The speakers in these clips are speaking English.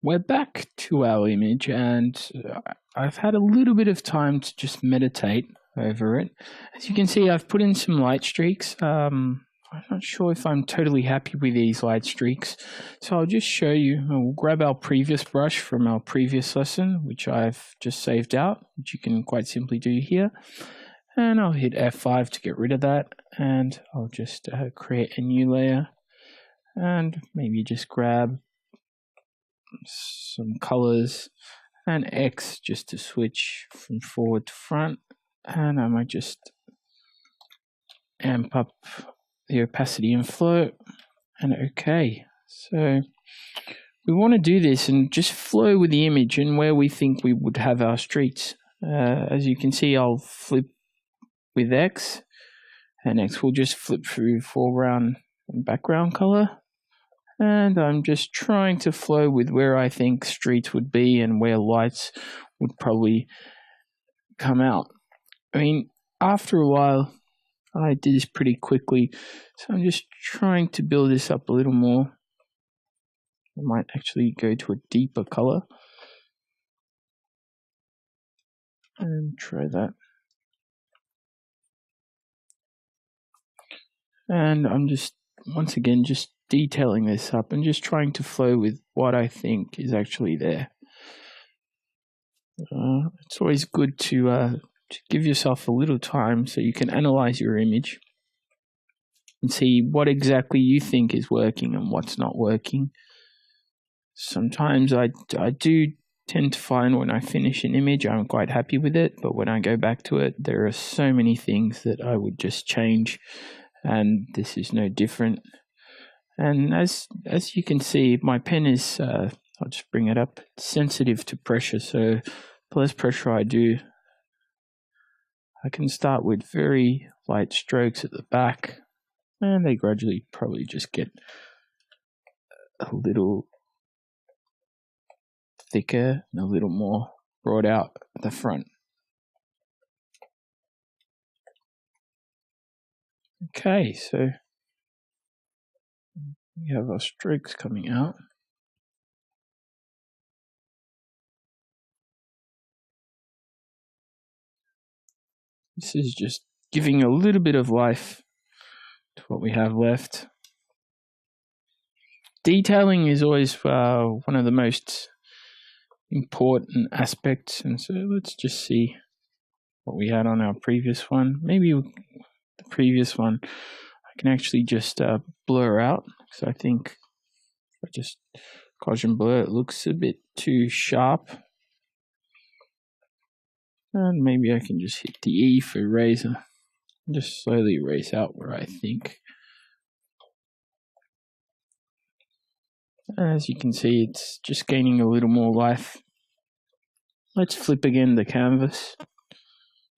we're back to our image, and I've had a little bit of time to just meditate over it. As you can see, I've put in some light streaks. I'm not sure if I'm totally happy with these light streaks, so I'll just show you. We'll grab our previous brush from our previous lesson, which I've just saved out, which you can quite simply do here. And I'll hit F5 to get rid of that, and I'll just create a new layer, and maybe just grab some colors and X just to switch from forward to front, and I might just amp up the opacity and flow, and okay. So we want to do this and just flow with the image and where we think we would have our streaks. As you can see, I'll flip with X, and X will just flip through foreground and background color. And I'm just trying to flow with where I think streets would be and where lights would probably come out. I mean, after a while, I did this pretty quickly, so I'm just trying to build this up a little more. I might actually go to a deeper color and try that. And I'm just, once again, just detailing this up and just trying to flow with what I think is actually there. It's always good to give yourself a little time so you can analyze your image and see what exactly you think is working and what's not working. Sometimes I do tend to find when I finish an image, I'm quite happy with it, but when I go back to it, there are so many things that I would just change, and this is no different. And as you can see, my pen is, I'll just bring it up, sensitive to pressure. So the less pressure I do, I can start with very light strokes at the back, and they gradually probably just get a little thicker and a little more brought out at the front. Okay, so we have our strokes coming out. This is just giving a little bit of life to what we have left. Detailing is always one of the most important aspects, and so let's just see what we had on our previous one. Maybe the previous one I can actually just blur out, because I think if I just Gaussian blur, it looks a bit too sharp. And maybe I can just hit the E for eraser and just slowly erase out where I think. As you can see, it's just gaining a little more life. Let's flip again the canvas,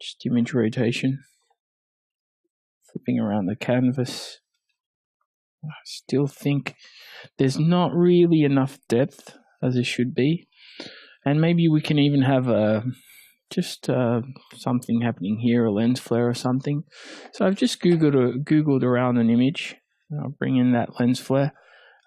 just image rotation, flipping around the canvas. I still think there's not really enough depth as it should be, and maybe we can even have something happening here, a lens flare or something. So I've just googled around an image. I'll bring in that lens flare,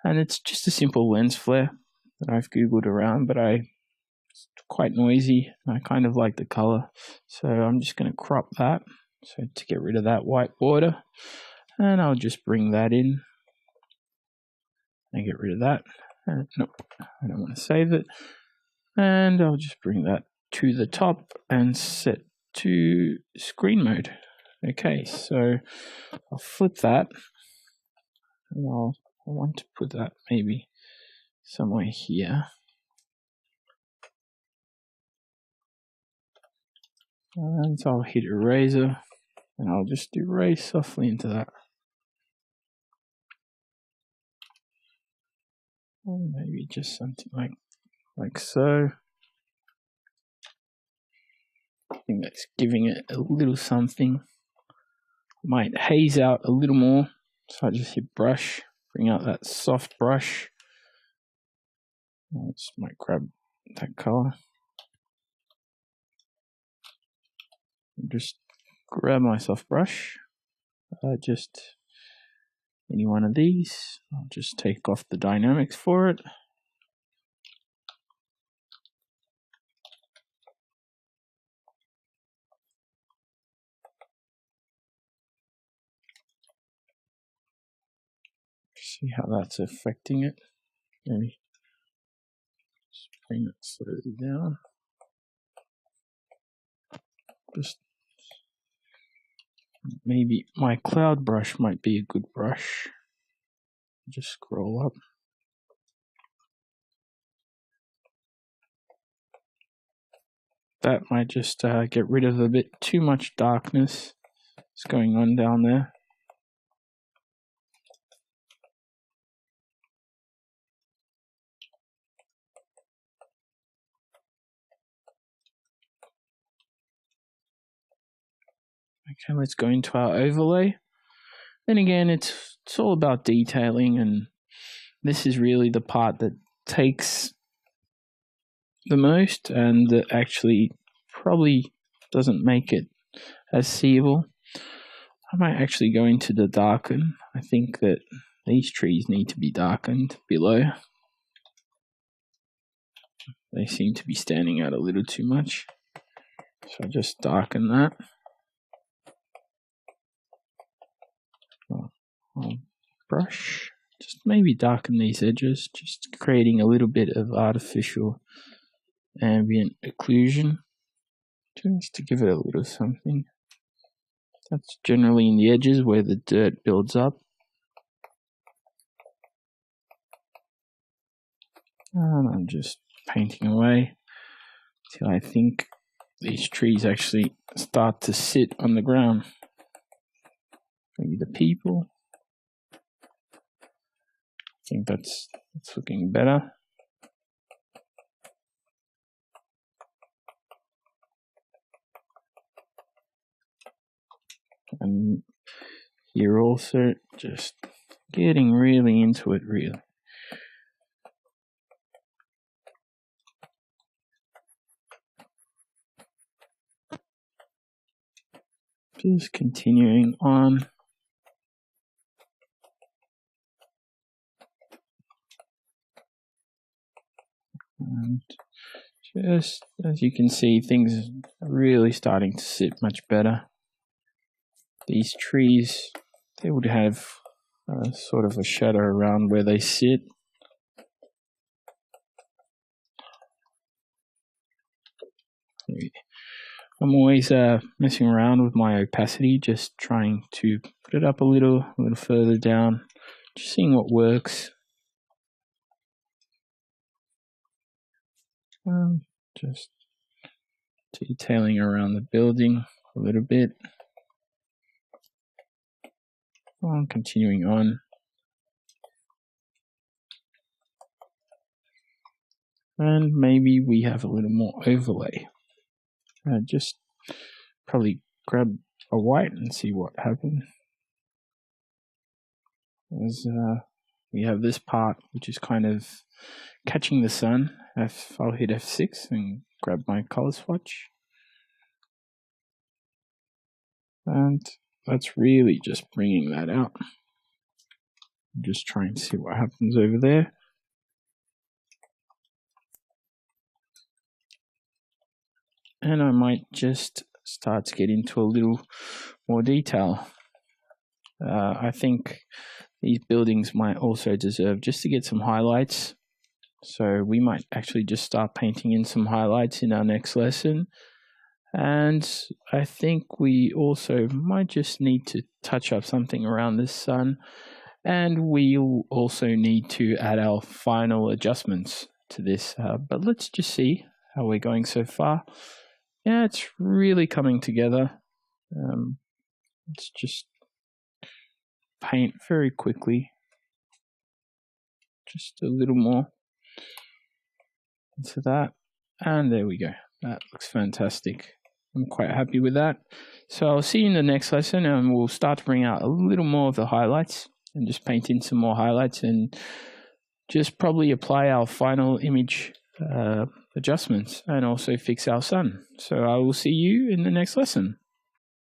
and it's just a simple lens flare that I've googled around, but it's quite noisy, and I kind of like the color, so I'm just going to crop that so to get rid of that white border, and I'll just bring that in and get rid of that. Nope, I don't want to save it, and I'll just bring that to the top and set to screen mode. Okay, so I'll flip that, and I want to put that maybe somewhere here. And so I'll hit eraser, and I'll just erase softly into that. Or maybe just something like so. I think that's giving it a little something. Might haze out a little more, so I just hit brush, bring out that soft brush. I just might grab that color. Just grab my soft brush, just any one of these. I'll just take off the dynamics for it. See how that's affecting it. Maybe just bring it slowly down. Just maybe my cloud brush might be a good brush. Just scroll up. That might just get rid of a bit too much darkness that's going on down there. Okay, let's go into our overlay. And again, it's all about detailing, and this is really the part that takes the most and that actually probably doesn't make it as seeable. I might actually go into the darken. I think that these trees need to be darkened below. They seem to be standing out a little too much. So I just darken that. I'll brush, just maybe darken these edges, just creating a little bit of artificial ambient occlusion, just to give it a little something. That's generally in the edges where the dirt builds up. And I'm just painting away till I think these trees actually start to sit on the ground. Maybe the people. I think that's looking better. And here also, just getting really into it, really. Just continuing on. And just as you can see, things are really starting to sit much better. These trees, they would have sort of a shadow around where they sit. I'm always messing around with my opacity, just trying to put it up a little further down, just seeing what works. Just detailing around the building a little bit. Continuing on. And maybe we have a little more overlay. Just probably grab a white and see what happens. As we have this part which is kind of catching the sun. I'll hit F6 and grab my color swatch. And that's really just bringing that out. I'm just trying to see what happens over there. And I might just start to get into a little more detail. I think these buildings might also deserve just to get some highlights. So we might actually just start painting in some highlights in our next lesson. And I think we also might just need to touch up something around the sun. And we'll also need to add our final adjustments to this. But let's just see how we're going so far. Yeah, it's really coming together. Let's just paint very quickly. Just a little more into that. And there we go. That looks fantastic. I'm quite happy with that. So I'll see you in the next lesson, and we'll start to bring out a little more of the highlights and just paint in some more highlights and just probably apply our final image adjustments and also fix our sun. So I will see you in the next lesson.